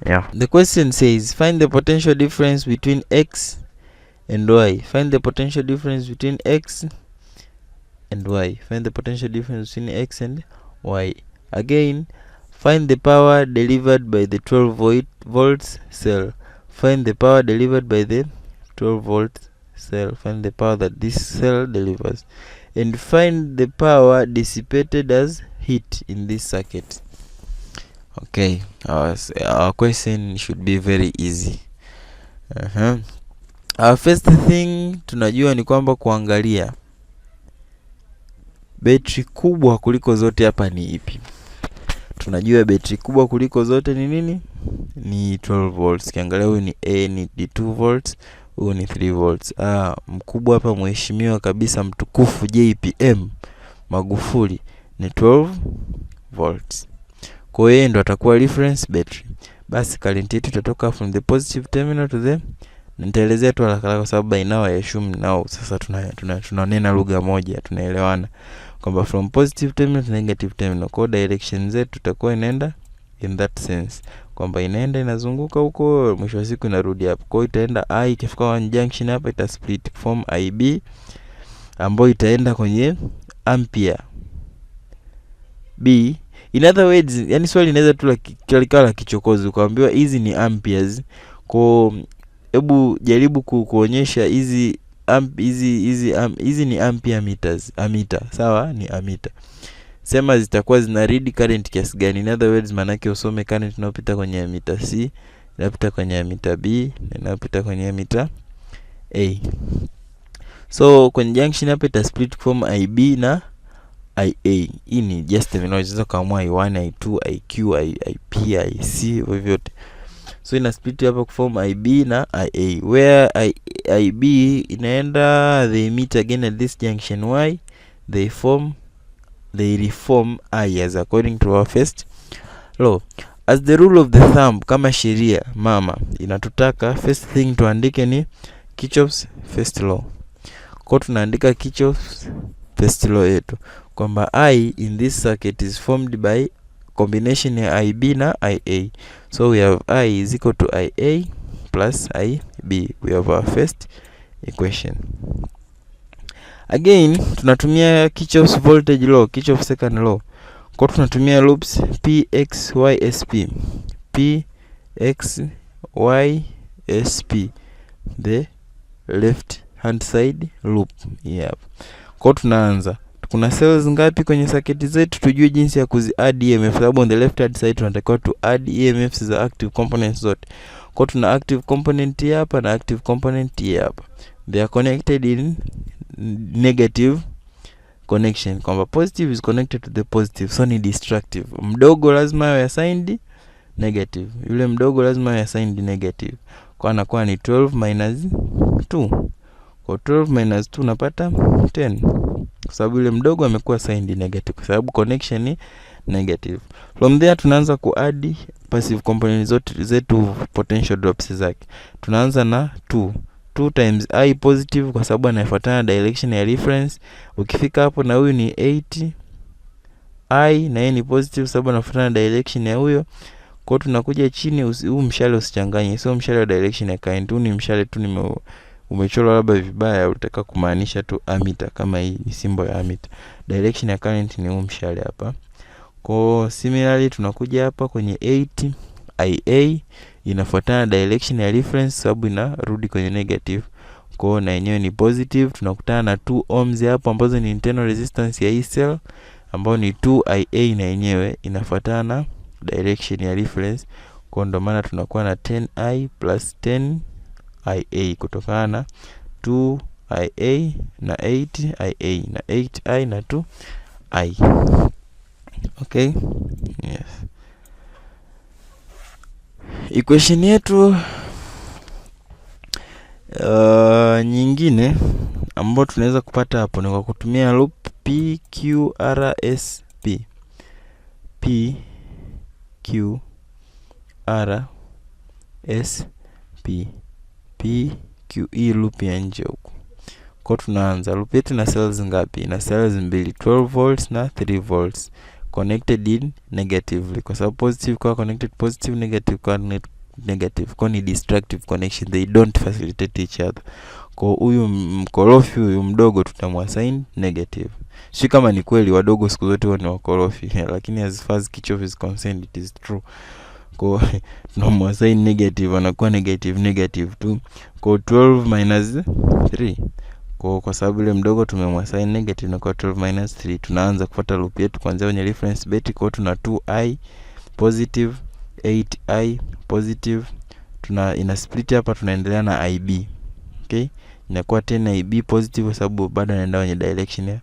Yeah. The question says find the potential difference between X and Y. Find the potential difference between X and Y. Find the potential difference between X and Y. Again, Find the power delivered by the 12 volts cell. Find the power delivered by the 12 volts cell. Find the power that this cell delivers. And find the power dissipated as heat in this circuit. Okay, our question should be very easy. Our first thing tunajua ni kwamba kuangalia betri kubwa kuliko zote hapa ni ipi. Tunajua betri kubwa kuliko zote ni nini? Ni 12 volts. Kiangalia huyu ni A ni 2 volts, huyu ni 3 volts. Mkubwa hapa mheshimiwa kabisa mtukufu JPM Magufuli ni 12 volts. Kwa hiyo ndo atakuwa reference battery. Basi current yetu itatoka from the positive terminal to the, nitaelezea tu haraka kwa sababu inao ya assume nao sasa tunanena lugha moja, tunaelewana kwamba from positive terminal to negative terminal. Kwa direction zetu tutakuwa inaenda in that sense kwamba inaenda inazunguka huko, mwisho wa siku inarudi hapo. Kwa hiyo itaenda I, ikifika one junction hapa ita split form IB ambayo itaenda kwenye ampere B. In other words, yani swali inaweza tu la kichokozi ukaambiwa hizi ni amperes. Kwa hebu jaribu kuonyesha hizi hizi ni ampere meters, ammeter, sawa? Ni ammeter. Sema zitakuwa zina read current kiasi gani. In other words, maana yake usome current inayopita kwenye ammeter C, inapita kwenye ammeter B, inapita kwenye ammeter A. So kwenye junction hapa ita split form IB na IA. Hii ni just terminology kama I1, I2, IQ, IP, IC vyovyote. So ina split hapa kuform IB na IA, where IB inaenda they meet again at this junction Y, they reform I as according to our first law. As the rule of the thumb, kama sheria mama inatutaka first thing tuandike ni Kirchoff's first law. Kwa tunaandika Kirchoff's first law yetu kwamba I in this circuit is formed by combination ya IB na IA. So we have I is equal to IA plus IB. We have our first equation. Again tunatumia Kirchoff's voltage law, Kirchoff's second law. Kwa tunatumia loops PXYSP, PXYSP, the left hand side loop. Yep. Kwa tunaanza, kuna cells ngapi kwenye circuit zetu, tujue jinsi ya kuzi add EMF, sababu on the left hand side tunatakiwa tu add EMFs za active components zote. Kwa tuna active component hapa na active component hapa, they are connected in negative connection, kwamba positive is connected to the positive, so ni destructive. Mdogo lazima awe assigned negative, yule mdogo lazima awe assigned negative. Kwa anakuwa ni 12 minus 2. Kwa 12 minus 2 unapata 10, kwa sababu yule mdogo amekuwa assigned negative, kwa sababu connection ni negative. From there tunaanza kuadd passive components zote zetu potential drops zake. Tunaanza na 2 times I positive, kwa sababu anafuatana direction ya reference. Ukifika hapo na huyu ni 8 I na yeye ni positive sababu anafuatana direction ya huyo. Kwa tunakuja chini, huu mshale usichanganye, sio mshale wa direction ya current, huu ni mshale tu umechorwa labda vibaya, utaka kumaanisha tu ammeter, kama hii ni symbol ya ammeter. Direction ya current ni huu mshale hapa. Kwa similarly tunakuja hapa kwenye 8 IA inafuatana direction ya reference sababu inarudi kwenye negative. Kwa na yenyewe ni positive. Tunakutana na 2 ohms hapo ambazo ni internal resistance ya hii cell ambayo ni 2 IA na yenyewe inafuatana direction ya reference. Kwa ndo maana tunakuwa na 10I plus 10 IA kutokana na 2 IA na 8 IA na 8I na 2 I. Okay? Yes. Equation yetu nyingine ambayo tunaweza kupata hapo ni kwa kutumia loop PQRSP. PQE loop ya nje huko. Kwa tunaanza loop yetu na cells ngapi? Na cells mbili, 12 volts na 3 volts connected in negatively, kwa sababu positive kwa connected positive, negative kwa negative. Kwa ni destructive connection, they don't facilitate each other. Kwa huyu mkorofi huyu mdogo tutamwassign negative. Si kama ni kweli wadogo siku zote wao ni wakorofi, lakini as far as Kirchoff is concerned it is true. Kwa tunamwassign negative, anakuwa negative tu. Kwa 12 minus 3. Kwa sababu ile mdogo tumemwassign negative na kwa 12 minus 3 tunaanza kufuata loop yetu kuanzia kwenye reference bit. Kwa tuna 2i positive, 8i positive, ina split hapa, tunaendelea na ib. Okay, inakuwa 10ib positive kwa sababu bado anaenda kwenye direction ya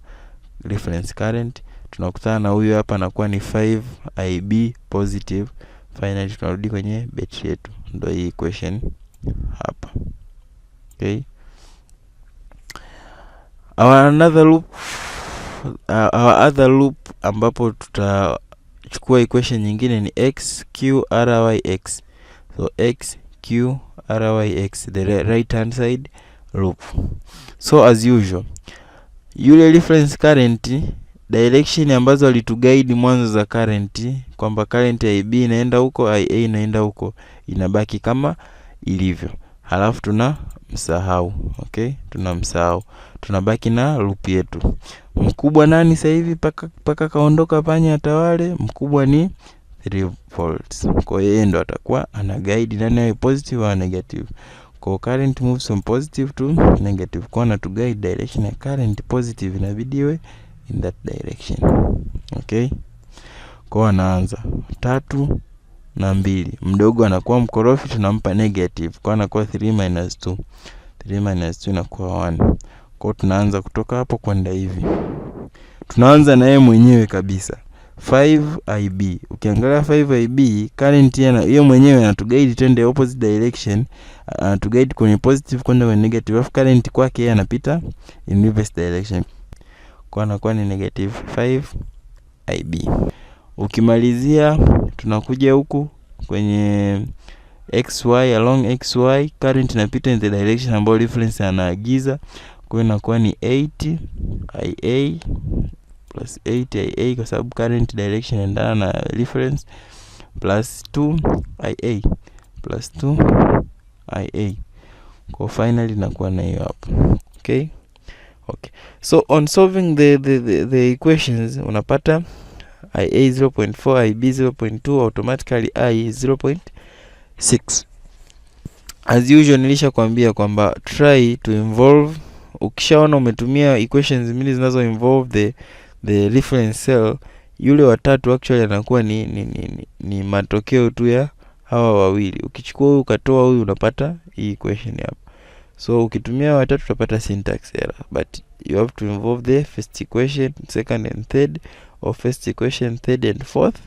reference current. Tunakutana na huyu hapa anakuwa ni 5ib positive. Finally tunarudi kwenye battery yetu, ndio hii equation hapa. Okay, our other loop ambapo tutachukua equation nyingine ni x q r y x. So x q r y x, the right hand side loop. So as usual, yule reference current direction ambazo alituguide mwanzo za current, kwamba current ya IB inaenda huko, IA inaenda huko, inabaki kama ilivyo. Halafu tunamsahau. Okay, tunamsahau. Tunabaki na loop yetu. Mkubwa nani sasa hivi paka kaondoka panya atawale? Mkubwa ni 3 volts. Kwa hiyo ndo atakuwa ana guide nani awe positive au negative. Kwa current moves from positive to negative. Kwa na to guide direction ya current positive inabidi iwe in that direction. Okay, kwa anaanza 3 na 2. Mdogo anakuwa mkorofi, tunampa negative. Kwa anakuwa 3 minus 2. 3 minus 2 inakuwa 1. Kwa tunaanza kutoka hapo kwenda hivi. Tunaanza na yeye mwenyewe kabisa. 5IB. Ukiangalia 5IB current yeye mwenyewe anatuguide twende opposite direction, anatuguide kwenye positive kwenda kwenye negative. Of current kwake yeye anapita in reverse direction. Kwa anakuwa ni negative 5IB. Ukimalizia tunakuja huku kwenye XY, along XY current inapita in the direction ambayo reference anaagiza. Kwa hiyo inakuwa ni 8IA plus 8IA kwa sababu current direction endana na reference, plus 2IA plus 2IA. Kwa finally inakuwa na hiyo hapo. Okay, so on solving the equations unapata IA 0.4, IB 0.2, automatically I 0.6. As usual nilishakwambia kwamba try to involve, ukishaona umetumia equations mbili zinazo involve the reference cell, yule watatu actually anakuwa ni matokeo tu ya hawa wawili. Ukichukua huyu ukatoa huyu unapata hii equation hapa. So ukitumia watatu utapata syntax error, but you have to involve the first equation, second and third, or first equation, third and fourth,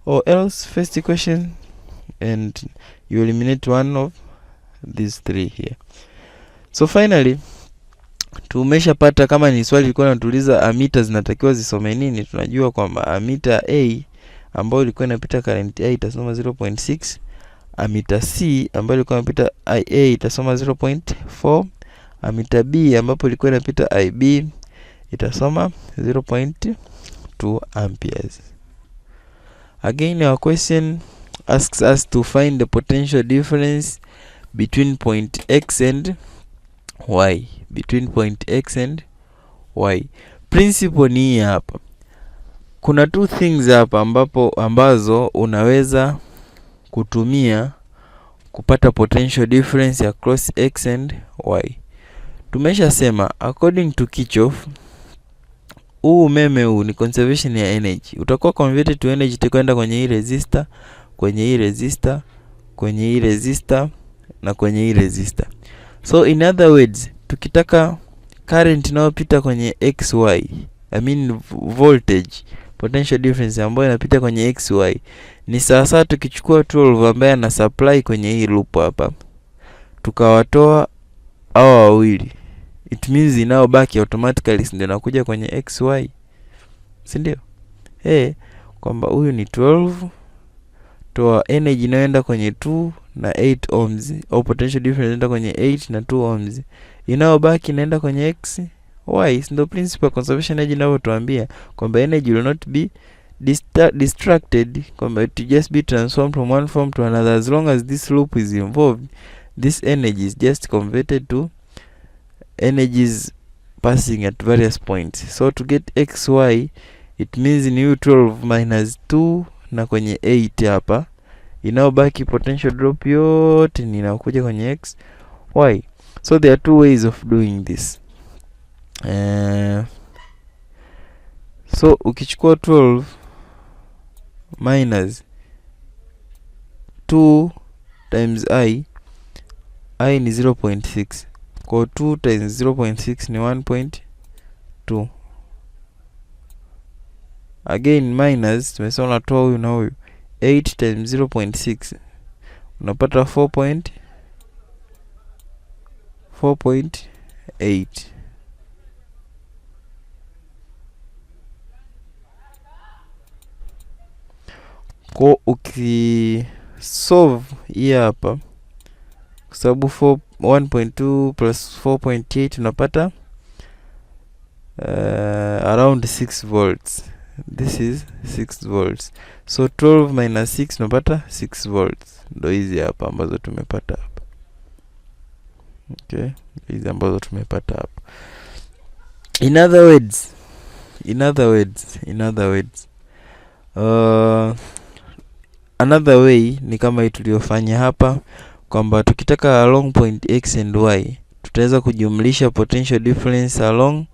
or else first equation and you eliminate one of these three here. So finally tumeshapata, kama ni swali lilikuwa linatuuliza ammeter zinatakiwa zisome nini, tunajua kwamba ammeter A ambayo ilikuwa inapita current A itasoma 0.6, ammeter C ambayo ilikuwa inapita IA itasoma 0.4, ammeter B ambapo ilikuwa inapita IB itasoma 0.2 amperes. Again, our question asks us to find the potential difference between point X and Y. Between point X and Y. Principle ni hapa. Kuna two things hapa ambazo unaweza kutumia kupata potential difference across X and Y. Tumesha sema according to Kirchoff huu umeme huu ni conservation ya energy. Utakuwa converted to energy kwenda kwenye hii resistor, kwenye hii resistor, kwenye hii resistor na kwenye hii resistor. So in other words, tukitaka current inayopita kwenye XY, I mean voltage potential difference ambayo inapita kwenye XY, ni sawa tukichukua 12 ambaye ana supply kwenye hii loop hapa, tukawatoa hao wawili, it means inaobaki automatically ndio inakuja kwenye XY, si ndio? Kwamba huyu ni 12, toa energy inayoenda kwenye 2 na 8 ohms, au potential difference inaenda kwenye 8 na 2 ohms, inaobaki inaenda kwenye XY. Ndio principle conservation energy inavyotuambia kwamba energy will not be distracted, kwamba it just be transformed from one form to another. As long as this loop is involved, this energy is just converted to energies passing at various points. So to get xy, it means ni 12 minus 2 na kwenye 8 hapa, inaobaki potential drop yote ni inakuja kwenye x y. So there are two ways of doing this. So ukichukua 12 minus 2 times I ni 0.6. Kwa 2 times 0.6 ni 1.2. Again minus, tumesema unatoa huyu na huyu. 8 times 0.6 unapata 4.8. Kwa ukisolve hii hapa, kwa sababu 1.2 plus 4.8 unapata around 6 volts. This is 6 volts. So 12 minus 6 unapata 6 volts. Ndo hizi hapa ambazo tumepata hapa. Okay, hizi ambazo tumepata hapa. In other words, another way ni kama hii tuliyofanya hapa, kwamba tukitaka along point x and y tutaweza kujumlisha potential difference along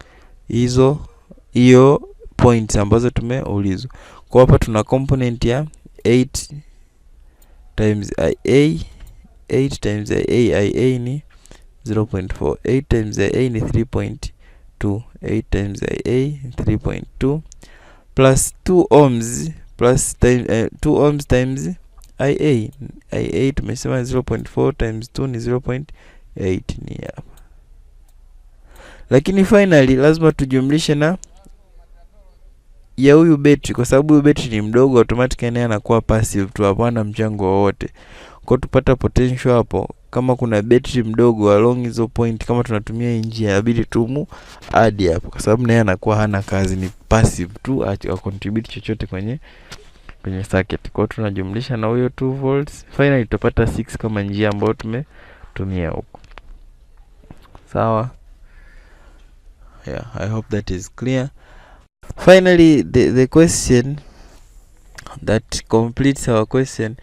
hiyo points ambazo tumeulizwa. Kwa hapa tuna component ya 8 times ia, 8 times ia ni 0.4, 8 times ia ni 3.2, 8 times ia 3.2 plus 2 ohms plus 2 ohms times ia tumesema 0.4 times 2 ni 0.8 ni hapa. Lakini finally lazima tujumlishe na ya huyu betri, kwa sababu huyu betri ni mdogo, automatically anakuwa passive tu, hapana mchango wowote. Kwa tupata potential hapo, kama kuna betri mdogo along hizo point, kama tunatumia njia inabidi tumu add hapo, kwa sababu naye anakuwa hana kazi, ni passive tu, contribute chochote kwenye circuit. Kwa tunajumlisha na huyo 2 volts, finally tutapata 6 kama njia ambayo tumetumia huko. Sawa? Yeah, I hope that is clear. Finally, the question that completes our question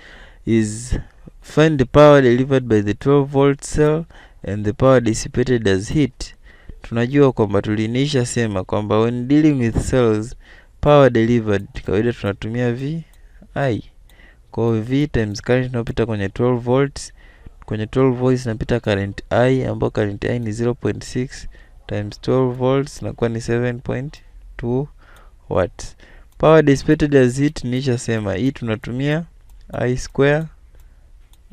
is find the power delivered by the 12 volt cell and the power dissipated as heat. Tunajua kwamba tulinisha sema kwamba when dealing with cells, power delivered kawaida tunatumia V I. Kwa V times current inapita kwenye 12 volts. Kwenye 12 volts inapita current I, ambapo current I ni 0.6 times 12 volts inakuwa ni 7.2 watts. Power dissipated as heat nisha sema hii tunatumia I square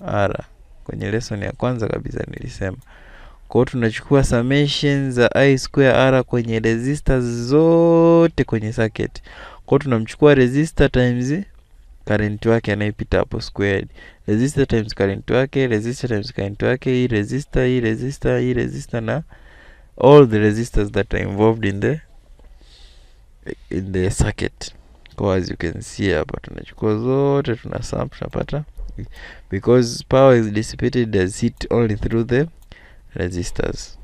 R. Kwenye lesson ya kwanza kabisa nilisema. Kwa hiyo tunachukua summation za I square R kwenye resistors zote kwenye circuit. Kwa hiyo tunamchukua resistor times current wake anayepita hapo squared. Resistor times current wake, resistor times current wake, hii resistor na all the resistors that are involved in the circuit. Kwa as you can see hapa tunachukua zote tunasum tunapata, because power is dissipated as heat only through the resistors.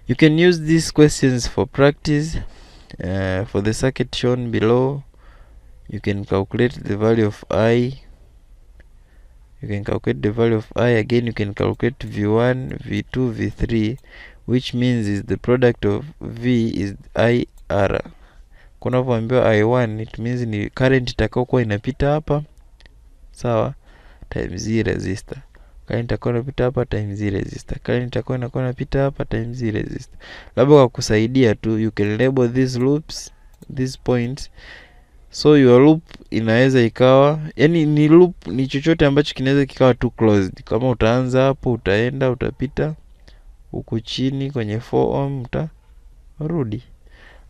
You can use these questions for practice. For the circuit shown below, you can calculate the value of I. Again, you can calculate V1, V2, V3, which means is the product of V is IR. Kunapoambiwa I1, it means ni current itakayokuwa inapita hapa, sawa, times hii resistor. Current itakayokuwa inapita hapa times hii resistor. Current itakayokuwa inapita hapa times hii resistor. Labda kwa kusaidia tu, you can label these loops, these points. So your loop inaweza ikawa, yani ni loop ni chochote ambacho kinaweza kikawa tu closed. Kama utaanza hapo, utaenda, utapita huku chini kwenye 4 ohm, utarudi.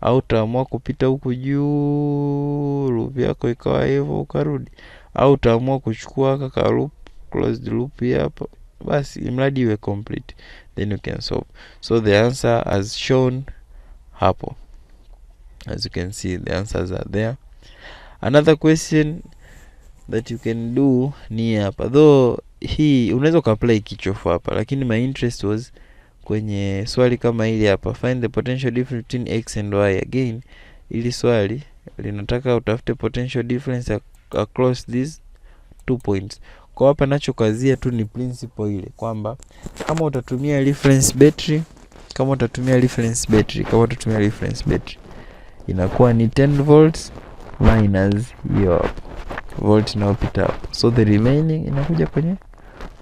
Au utaamua kupita huku juu, loop yako ikawa hivyo ukarudi. Au utaamua kuchukua kaka loop, closed loop hapa. Basi imradi iwe complete, then you can solve. So the answer as shown hapo. As you can see, the answers are there. Another question that you can do ni hapa, though hii unaweza kuapply Kirchoff hapa, lakini my interest was kwenye swali kama hili hapa, find the potential difference between x and y. Again, ili swali linataka utafute potential difference across these 2 points. Kwa hapa nachokazia tu ni principle ile kwamba kama utatumia reference battery, inakuwa ni 10 volts minus hiyo hapo volt inayopita hapo, so the remaining inakuja kwenye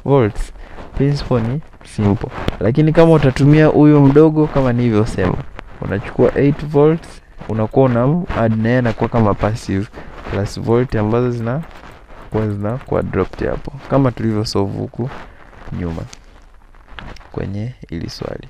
volts. Principle ni simple, lakini kama utatumia huyo mdogo kama nilivyosema, unachukua 8 volts unakuwa una add na yeye anakuwa kama passive plus volt ambazo zinakuwa dropped hapo, kama tulivyo solve huku nyuma kwenye ili swali.